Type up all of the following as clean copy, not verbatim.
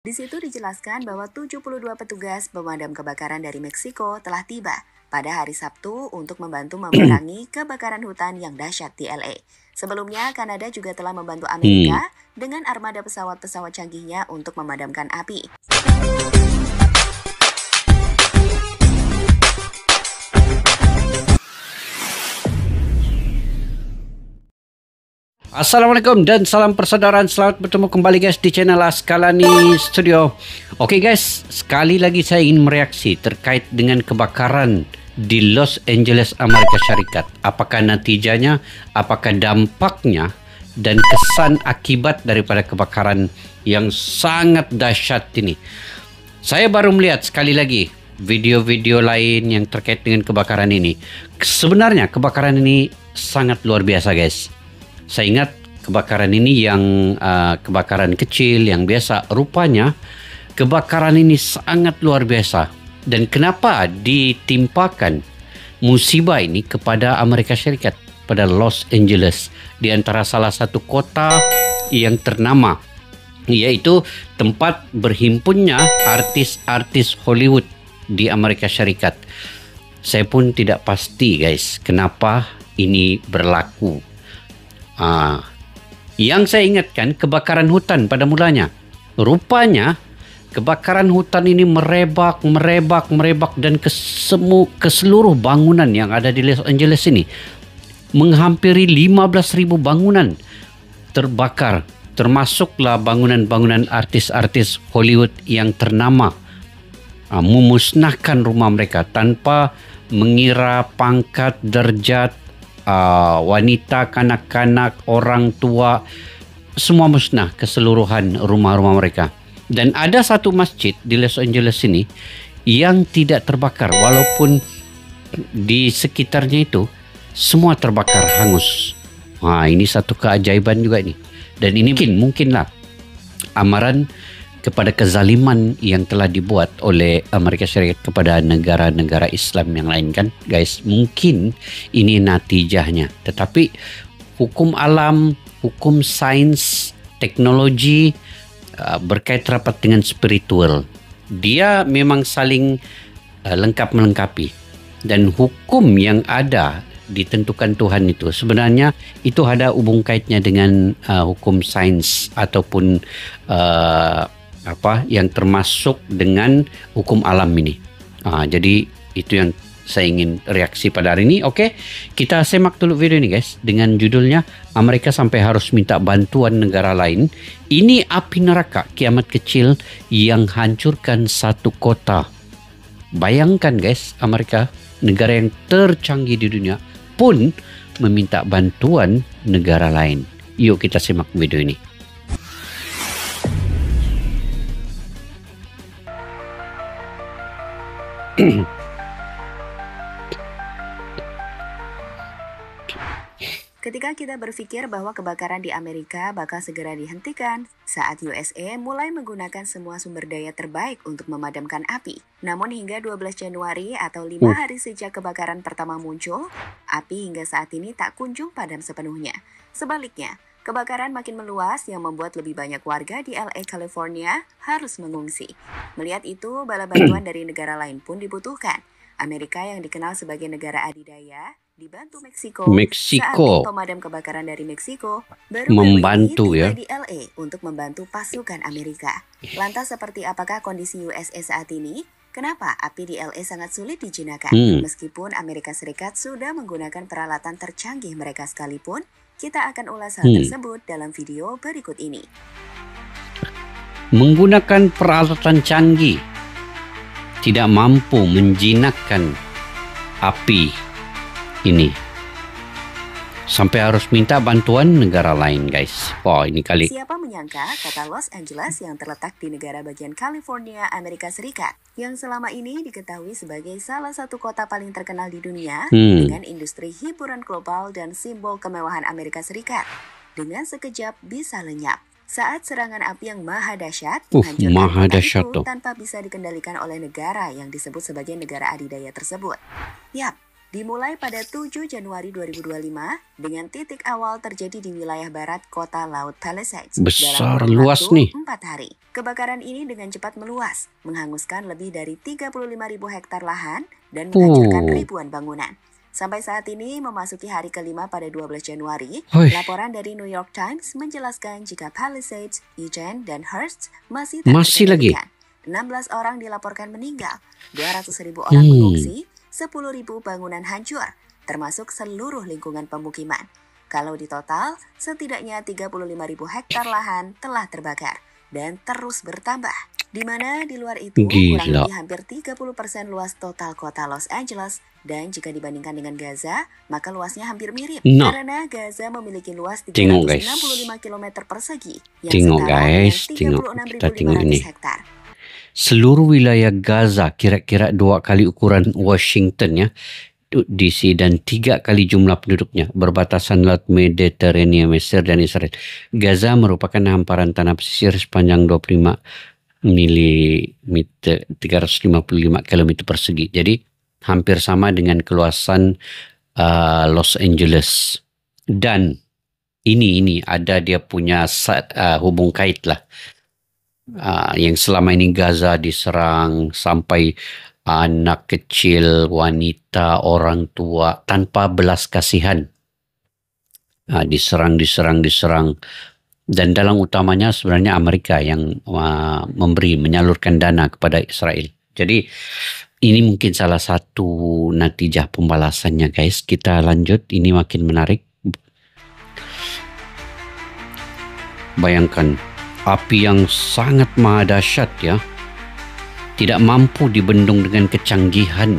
Di situ dijelaskan bahwa 72 petugas pemadam kebakaran dari Meksiko telah tiba pada hari Sabtu untuk membantu memerangi kebakaran hutan yang dahsyat di LA. Sebelumnya, Kanada juga telah membantu Amerika dengan armada pesawat-pesawat canggihnya untuk memadamkan api. Assalamualaikum dan salam persaudaraan. Selamat bertemu kembali guys di channel Askalani Studio. Oke guys, sekali lagi saya ingin mereaksi terkait dengan kebakaran di Los Angeles, Amerika Syarikat. Apakah natijanya, apakah dampaknya, dan kesan akibat daripada kebakaran yang sangat dahsyat ini. Saya baru melihat sekali lagi video-video lain yang terkait dengan kebakaran ini. Sebenarnya kebakaran ini sangat luar biasa guys. Saya ingat kebakaran ini yang kebakaran kecil yang biasa. Rupanya kebakaran ini sangat luar biasa. Dan kenapa ditimpakan musibah ini kepada Amerika Syarikat, pada Los Angeles, di antara salah satu kota yang ternama, yaitu tempat berhimpunnya artis-artis Hollywood di Amerika Syarikat. Saya pun tidak pasti guys kenapa ini berlaku. Yang saya ingatkan, kebakaran hutan pada mulanya. Rupanya kebakaran hutan ini merebak dan ke seluruh bangunan yang ada di Los Angeles ini. Menghampiri 15.000 bangunan terbakar, termasuklah bangunan-bangunan artis-artis Hollywood yang ternama. Memusnahkan rumah mereka tanpa mengira pangkat, derajat, wanita, kanak-kanak, orang tua, semua musnah keseluruhan rumah-rumah mereka. Dan ada satu masjid di Los Angeles ini yang tidak terbakar, walaupun di sekitarnya itu semua terbakar hangus. Ini satu keajaiban juga ini. Dan ini mungkinlah amaran kepada kezaliman yang telah dibuat oleh Amerika Syarikat kepada negara-negara Islam yang lain kan guys. Mungkin ini natijahnya. Tetapi hukum alam, hukum sains, teknologi berkait rapat dengan spiritual. Dia memang saling lengkap melengkapi. Dan hukum yang ada ditentukan Tuhan itu sebenarnya itu ada hubung kaitnya dengan hukum sains ataupun yang termasuk dengan hukum alam ini. Jadi itu yang saya ingin reaksi pada hari ini. Oke, kita semak dulu video ini guys, dengan judulnya Amerika sampai harus minta bantuan negara lain. Ini api neraka kiamat kecil yang hancurkan satu kota. Bayangkan guys, Amerika, negara yang tercanggih di dunia, pun meminta bantuan negara lain. Yuk kita simak video ini. Ketika kita berpikir bahwa kebakaran di Amerika bakal segera dihentikan saat USA mulai menggunakan semua sumber daya terbaik untuk memadamkan api. Namun hingga 12 Januari atau 5 hari sejak kebakaran pertama muncul, api hingga saat ini tak kunjung padam sepenuhnya. Sebaliknya, kebakaran makin meluas yang membuat lebih banyak warga di LA, California harus mengungsi. Melihat itu, bala bantuan dari negara lain pun dibutuhkan. Amerika yang dikenal sebagai negara adidaya dibantu Meksiko. Saat tim pemadam kebakaran dari Meksiko baru membantu tiba di LA untuk membantu pasukan Amerika. Lantas seperti apakah kondisi USA saat ini? Kenapa api di LA sangat sulit dijinakan? Meskipun Amerika Serikat sudah menggunakan peralatan tercanggih mereka sekalipun, kita akan ulas hal tersebut dalam video berikut ini. Menggunakan peralatan canggih tidak mampu menjinakkan api ini. Sampai harus minta bantuan negara lain guys. Ini kali. Siapa menyangka kata Los Angeles yang terletak di negara bagian California, Amerika Serikat, yang selama ini diketahui sebagai salah satu kota paling terkenal di dunia dengan industri hiburan global dan simbol kemewahan Amerika Serikat, dengan sekejap bisa lenyap saat serangan api yang maha dahsyat menghancurkan kota itu tanpa bisa dikendalikan oleh negara yang disebut sebagai negara adidaya tersebut. Yap, Dimulai pada 7 Januari 2025 dengan titik awal terjadi di wilayah barat kota Laut Palisades Besar, dalam kurun luas waktu nih. 4 hari. Kebakaran ini dengan cepat meluas, menghanguskan lebih dari 35.000 hektar lahan dan menghancurkan ribuan bangunan. Sampai saat ini memasuki hari kelima pada 12 Januari, Hoi. laporan dari New York Times menjelaskan jika Palisades, Eugene, dan Hearst masih tak Masih lagi. terkendalikan. 16 orang dilaporkan meninggal, 200.000 orang mengungsi, 10.000 bangunan hancur, termasuk seluruh lingkungan pemukiman. Kalau di total, setidaknya 35.000 hektar lahan telah terbakar dan terus bertambah. Di mana di luar itu, kurang Gila. lebih hampir 30% luas total kota Los Angeles. Dan jika dibandingkan dengan Gaza, maka luasnya hampir mirip. Nah. Karena Gaza memiliki luas Tengok, guys. 365 km persegi, yang Tengok, setara guys. dengan Tengok. Kita tengok ini. 36.500 hektar. Seluruh wilayah Gaza kira-kira 2 kali ukuran Washington ya, DC, dan 3 kali jumlah penduduknya, berbatasan Laut Mediterania, Mesir dan Israel. Gaza merupakan hamparan tanah pesisir sepanjang 25 milimeter, 355 km persegi. Jadi hampir sama dengan keluasan Los Angeles. Dan ini ada dia punya hubung kait lah. Yang selama ini Gaza diserang sampai anak kecil, wanita, orang tua tanpa belas kasihan. Diserang. Dan dalang utamanya sebenarnya Amerika yang menyalurkan dana kepada Israel. Jadi ini mungkin salah satu natijah pembalasannya, guys. Kita lanjut, ini makin menarik. Bayangkan, api yang sangat maha dahsyat ya, tidak mampu dibendung dengan kecanggihan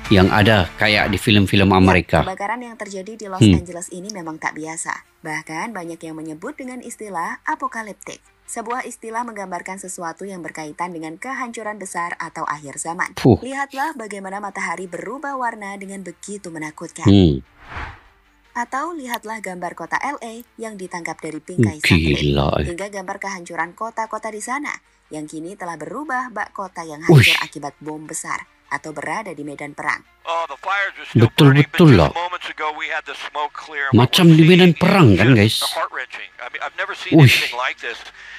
yang ada kayak di film-film Amerika. Kebakaran yang terjadi di Los Angeles ini memang tak biasa. Bahkan banyak yang menyebut dengan istilah apokaliptik. Sebuah istilah menggambarkan sesuatu yang berkaitan dengan kehancuran besar atau akhir zaman. Lihatlah bagaimana matahari berubah warna dengan begitu menakutkan. Atau lihatlah gambar kota LA yang ditangkap dari bingkai satelit. Hingga gambar kehancuran kota-kota di sana yang kini telah berubah bak kota yang hancur akibat bom besar atau berada di medan perang. Betul-betul lah. Macam di medan perang kan, guys.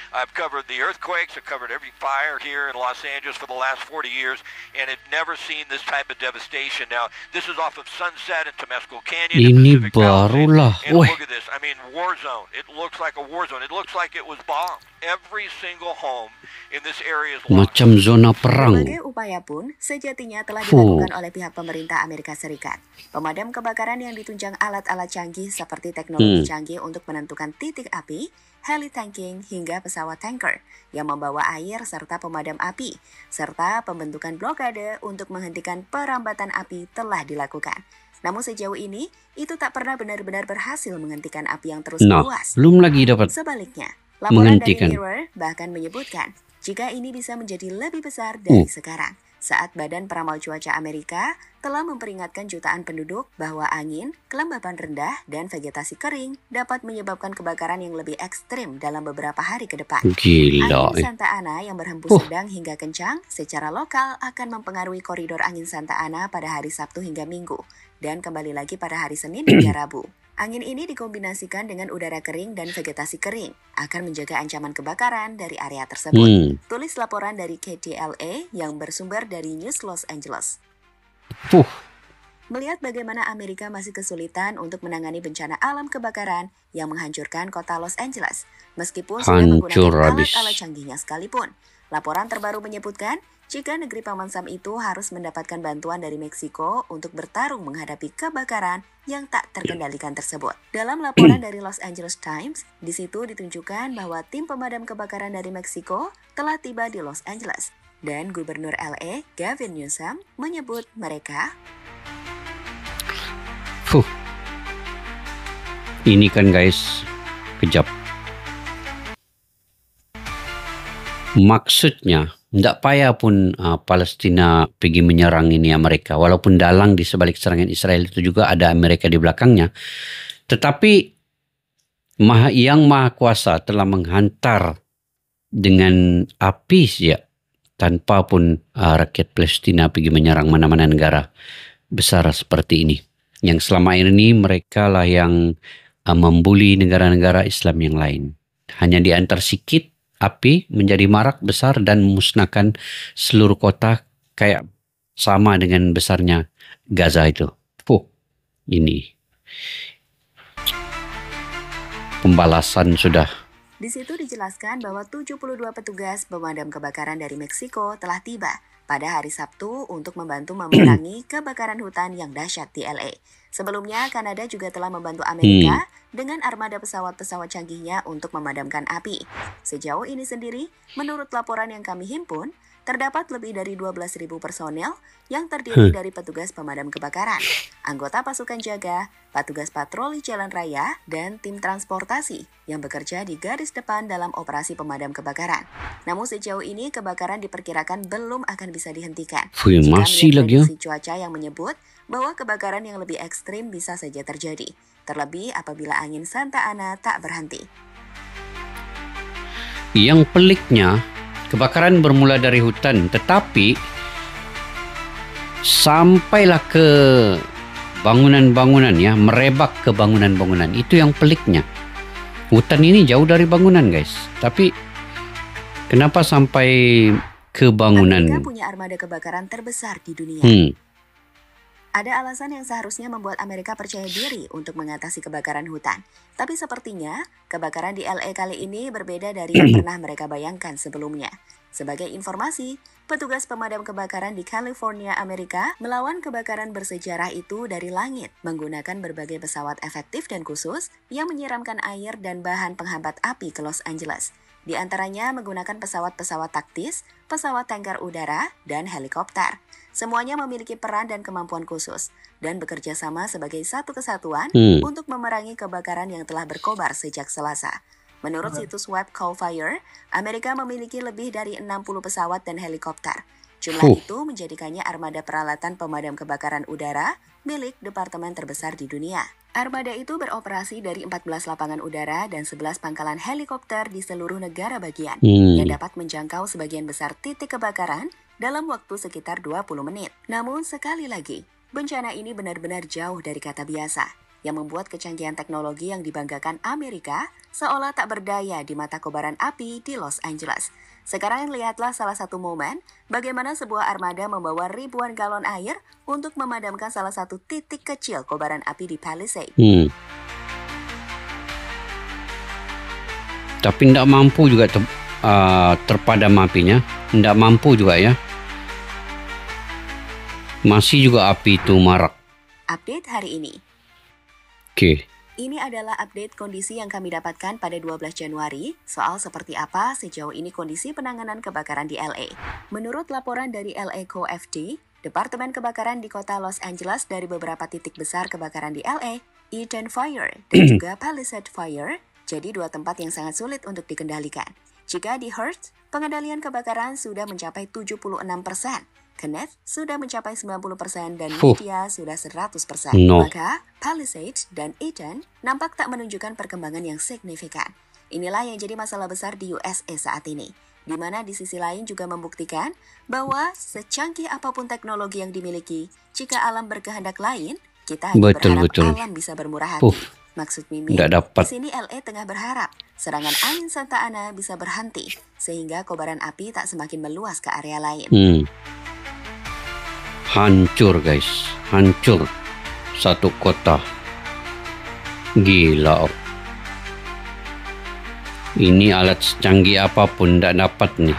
I've covered the earthquakes, I've covered every fire here in Los Angeles for the last 40 years, and I've never seen this type of devastation. Now, this is off of Sunset and Temescal Canyon. Ini barulah. And look at this. I mean, war zone. It looks like a war zone. It looks like it was bombed. Every single home in this area is lost. Macam zona perang. Berbagai upaya pun sejatinya telah dilakukan oleh pihak pemerintah Amerika Serikat. Pemadam kebakaran yang ditunjang alat-alat canggih seperti teknologi canggih untuk menentukan titik api, heli tanking, hingga pesawat tanker yang membawa air serta pemadam api, serta pembentukan blokade untuk menghentikan perambatan api telah dilakukan. Namun sejauh ini, itu tak pernah benar-benar berhasil menghentikan api yang terus meluas. Belum lagi dapat. Sebaliknya, laporan dari Mirror bahkan menyebutkan jika ini bisa menjadi lebih besar dari sekarang. Saat Badan Peramal Cuaca Amerika telah memperingatkan jutaan penduduk bahwa angin, kelembapan rendah, dan vegetasi kering dapat menyebabkan kebakaran yang lebih ekstrim dalam beberapa hari ke depan. Gila. Angin Santa Ana yang berhembus sedang hingga kencang secara lokal akan mempengaruhi koridor angin Santa Ana pada hari Sabtu hingga Minggu, dan kembali lagi pada hari Senin hingga Rabu. Angin ini dikombinasikan dengan udara kering dan vegetasi kering, akan menjaga ancaman kebakaran dari area tersebut. Tulis laporan dari KTLA yang bersumber dari News Los Angeles. Melihat bagaimana Amerika masih kesulitan untuk menangani bencana alam kebakaran yang menghancurkan kota Los Angeles, meskipun sudah menggunakan alat-alat canggihnya sekalipun. Laporan terbaru menyebutkan, jika negeri Paman Sam itu harus mendapatkan bantuan dari Meksiko untuk bertarung menghadapi kebakaran yang tak terkendalikan tersebut. Dalam laporan dari Los Angeles Times, di situ ditunjukkan bahwa tim pemadam kebakaran dari Meksiko telah tiba di Los Angeles. Dan Gubernur LA, Gavin Newsom, menyebut mereka... Ini kan guys, kejap. Maksudnya, tidak payah pun Palestina pergi menyerang ini Amerika. Walaupun dalang di sebalik serangan Israel itu juga ada Amerika di belakangnya. Tetapi Yang Maha Kuasa telah menghantar dengan api saja tanpa pun rakyat Palestina pergi menyerang mana-mana negara. besar seperti ini. Yang selama ini mereka lah yang membuli negara-negara Islam yang lain. Hanya diantar sikit, api menjadi marak besar dan memusnahkan seluruh kota kayak sama dengan besarnya Gaza itu. Ini pembalasan sudah. Di situ dijelaskan bahwa 72 petugas pemadam kebakaran dari Meksiko telah tiba pada hari Sabtu untuk membantu memerangi kebakaran hutan yang dahsyat di LA. Sebelumnya, Kanada juga telah membantu Amerika dengan armada pesawat-pesawat canggihnya untuk memadamkan api. Sejauh ini sendiri, menurut laporan yang kami himpun, terdapat lebih dari 12.000 personel yang terdiri dari petugas pemadam kebakaran, anggota pasukan jaga, petugas patroli jalan raya, dan tim transportasi yang bekerja di garis depan dalam operasi pemadam kebakaran. Namun sejauh ini kebakaran diperkirakan belum akan bisa dihentikan. Masih jika lagi melihat prediksi cuaca yang menyebut bahwa kebakaran yang lebih ekstrim bisa saja terjadi, terlebih apabila angin Santa Ana tak berhenti. Yang peliknya, kebakaran bermula dari hutan, tetapi sampailah ke bangunan-bangunan ya, merebak ke bangunan-bangunan. Itu yang peliknya. Hutan ini jauh dari bangunan, guys. Tapi kenapa sampai ke bangunan? Amerika punya armada kebakaran terbesar di dunia. Ada alasan yang seharusnya membuat Amerika percaya diri untuk mengatasi kebakaran hutan. Tapi sepertinya, kebakaran di LA kali ini berbeda dari yang pernah mereka bayangkan sebelumnya. Sebagai informasi, petugas pemadam kebakaran di California, Amerika, melawan kebakaran bersejarah itu dari langit menggunakan berbagai pesawat efektif dan khusus yang menyiramkan air dan bahan penghambat api ke Los Angeles. Di antaranya menggunakan pesawat-pesawat taktis, pesawat tanker udara, dan helikopter. Semuanya memiliki peran dan kemampuan khusus dan bekerja sama sebagai satu kesatuan untuk memerangi kebakaran yang telah berkobar sejak Selasa. Menurut situs web Call Fire, Amerika memiliki lebih dari 60 pesawat dan helikopter. Jumlah itu menjadikannya armada peralatan pemadam kebakaran udara milik departemen terbesar di dunia. Armada itu beroperasi dari 14 lapangan udara dan 11 pangkalan helikopter di seluruh negara bagian yang dapat menjangkau sebagian besar titik kebakaran dalam waktu sekitar 20 menit. Namun sekali lagi, bencana ini benar-benar jauh dari kata biasa, yang membuat kecanggihan teknologi yang dibanggakan Amerika seolah tak berdaya di mata kobaran api di Los Angeles. Sekarang lihatlah salah satu momen bagaimana sebuah armada membawa ribuan galon air untuk memadamkan salah satu titik kecil kobaran api di Palisades. Tapi tidak mampu juga terpadam apinya, tidak mampu juga ya. Masih juga api itu marak. Update hari ini. Oke. Ini adalah update kondisi yang kami dapatkan pada 12 Januari soal seperti apa sejauh ini kondisi penanganan kebakaran di LA. Menurut laporan dari LA COFD, Departemen Kebakaran di kota Los Angeles dari beberapa titik besar kebakaran di LA, Eden Fire dan juga Palisades Fire, jadi dua tempat yang sangat sulit untuk dikendalikan. Jika di Hertz, pengendalian kebakaran sudah mencapai 76%. Kenneth sudah mencapai 90% dan Media sudah 100%. Maka Palisades dan Eden nampak tak menunjukkan perkembangan yang signifikan. Inilah yang jadi masalah besar di USA saat ini, di mana di sisi lain juga membuktikan bahwa secanggih apapun teknologi yang dimiliki, jika alam berkehendak lain, kita hanya berharap alam bisa bermurah hati. Maksud Mimi, di sini LA tengah berharap serangan angin Santa Ana bisa berhenti, sehingga kobaran api tak semakin meluas ke area lain. Hancur guys, hancur satu kota. Gila. Ini alat secanggih apapun tidak dapat nih.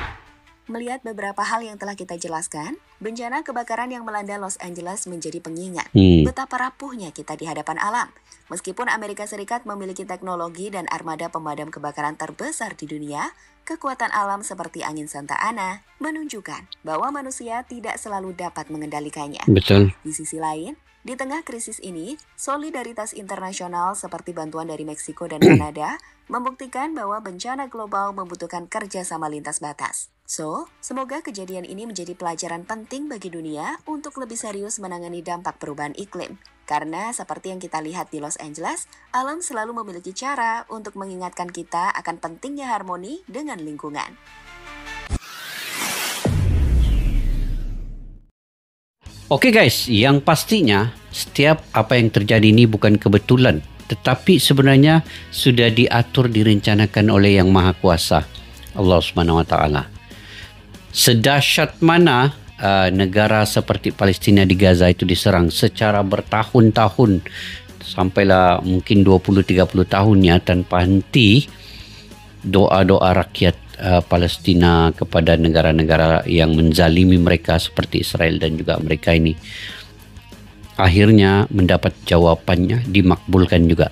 Melihat beberapa hal yang telah kita jelaskan, bencana kebakaran yang melanda Los Angeles menjadi pengingat betapa rapuhnya kita di hadapan alam. Meskipun Amerika Serikat memiliki teknologi dan armada pemadam kebakaran terbesar di dunia, kekuatan alam seperti angin Santa Ana menunjukkan bahwa manusia tidak selalu dapat mengendalikannya. Betul. Di sisi lain, di tengah krisis ini, solidaritas internasional seperti bantuan dari Meksiko dan Kanada membuktikan bahwa bencana global membutuhkan kerjasama lintas batas. So, semoga kejadian ini menjadi pelajaran penting bagi dunia untuk lebih serius menangani dampak perubahan iklim. Karena seperti yang kita lihat di Los Angeles, alam selalu memiliki cara untuk mengingatkan kita akan pentingnya harmoni dengan lingkungan. Oke guys, yang pastinya setiap apa yang terjadi ini bukan kebetulan, tetapi sebenarnya sudah diatur, direncanakan oleh Yang Maha Kuasa, Allah Subhanahu Wa Taala. Sedahsyat mana negara seperti Palestina di Gaza itu diserang secara bertahun-tahun, sampailah mungkin 20-30 tahunnya tanpa henti, doa-doa rakyat Palestina kepada negara-negara yang menzalimi mereka seperti Israel dan juga Amerika ini akhirnya mendapat jawabannya, dimakbulkan juga.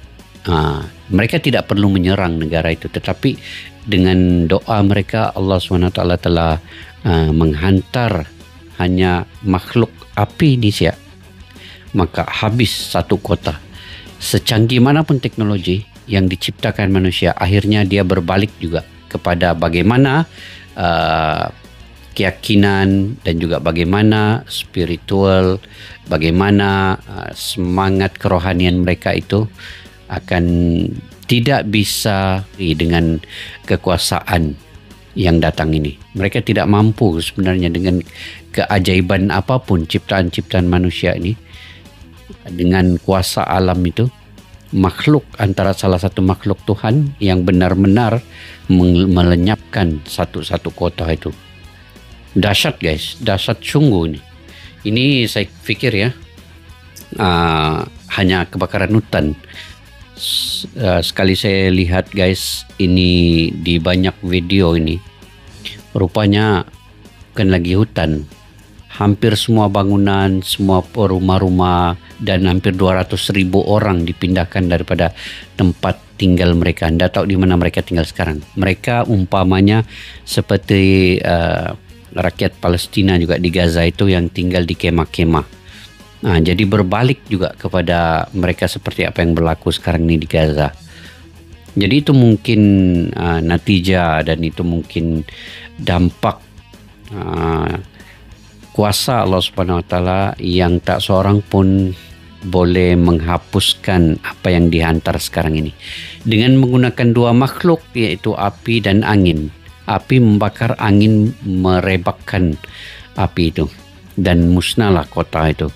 Mereka tidak perlu menyerang negara itu, tetapi dengan doa mereka Allah SWT telah menghantar hanya makhluk api di siak, maka habis satu kota. Secanggih manapun teknologi yang diciptakan manusia, akhirnya dia berbalik juga kepada bagaimana keyakinan dan juga bagaimana spiritual, bagaimana semangat kerohanian mereka itu akan tidak bisa dengan kekuasaan yang datang ini. Mereka tidak mampu sebenarnya dengan keajaiban apapun ciptaan-ciptaan manusia ini, dengan kuasa alam itu, makhluk antara salah satu makhluk Tuhan yang benar-benar melenyapkan satu-satu kota itu. Dahsyat guys, dahsyat sungguh ini. Ini saya pikir ya, hanya kebakaran hutan. Sekali saya lihat guys, ini di banyak video ini, rupanya bukan lagi hutan. Hampir semua bangunan, semua rumah-rumah dan hampir 200,000 orang dipindahkan daripada tempat tinggal mereka. Anda tahu di mana mereka tinggal sekarang? Mereka umpamanya seperti rakyat Palestina juga di Gaza itu yang tinggal di kemah-kemah. Jadi berbalik juga kepada mereka seperti apa yang berlaku sekarang ini di Gaza. Jadi itu mungkin natijah dan itu mungkin dampak kuasa Allah Subhanahu Wa Taala yang tak seorang pun boleh menghapuskan apa yang dihantar sekarang ini. Dengan menggunakan dua makhluk, yaitu api dan angin. Api membakar, angin merebakkan api itu dan musnahlah kota itu.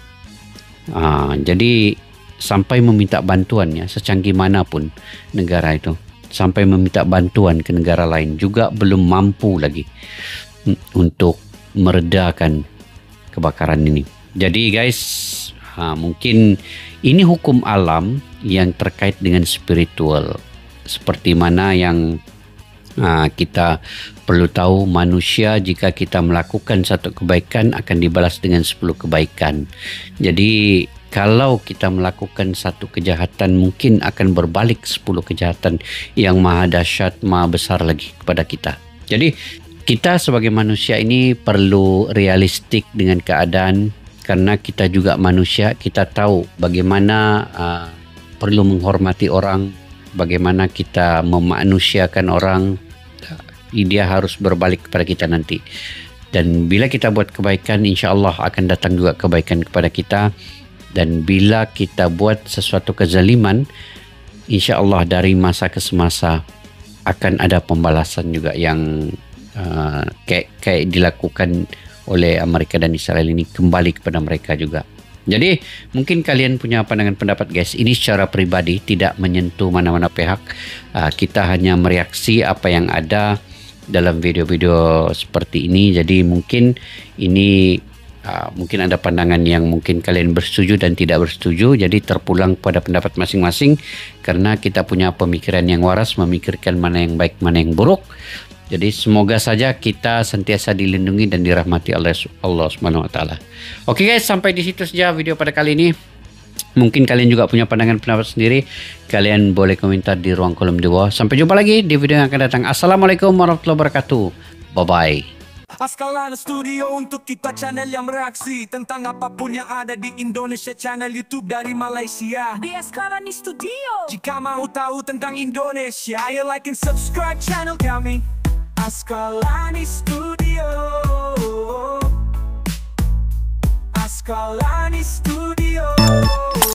Jadi sampai meminta bantuan ya, secanggih manapun negara itu, sampai meminta bantuan ke negara lain juga belum mampu lagi untuk meredakan kebakaran ini. Jadi guys, mungkin ini hukum alam yang terkait dengan spiritual. Seperti mana yang kita perlu tahu, manusia jika kita melakukan satu kebaikan akan dibalas dengan 10 kebaikan. Jadi kalau kita melakukan satu kejahatan, mungkin akan berbalik 10 kejahatan yang maha dahsyat, maha besar lagi kepada kita. Jadi kita sebagai manusia ini perlu realistik dengan keadaan, karena kita juga manusia. Kita tahu bagaimana perlu menghormati orang, bagaimana kita memanusiakan orang. Dia harus berbalik kepada kita nanti. Dan bila kita buat kebaikan, insya Allah akan datang juga kebaikan kepada kita. Dan bila kita buat sesuatu kezaliman, insya Allah dari masa ke semasa akan ada pembalasan juga yang kayak dilakukan oleh Amerika dan Israel ini, kembali kepada mereka juga. Jadi mungkin kalian punya pandangan pendapat guys. Ini secara pribadi, tidak menyentuh mana-mana pihak. Kita hanya mereaksi apa yang ada dalam video-video seperti ini. Jadi mungkin ini mungkin ada pandangan yang mungkin kalian bersetuju dan tidak bersetuju. Jadi terpulang pada pendapat masing-masing, karena kita punya pemikiran yang waras, memikirkan mana yang baik, mana yang buruk. Jadi semoga saja kita sentiasa dilindungi dan dirahmati oleh Allah Subhanahu Wa Taala. Oke guys, sampai di situ saja video pada kali ini. Mungkin kalian juga punya pandangan pendapat sendiri. Kalian boleh komentar di ruang kolom di bawah. Sampai jumpa lagi di video yang akan datang. Assalamualaikum warahmatullahi wabarakatuh. Bye bye. Askalani Studio untuk kita channel yang bereaksi tentang apapun yang ada di Indonesia, channel YouTube dari Malaysia di Askalani Studio. Jika mau tahu tentang Indonesia, ayo like and subscribe channel kami Askalani Studio. Askalani Studio.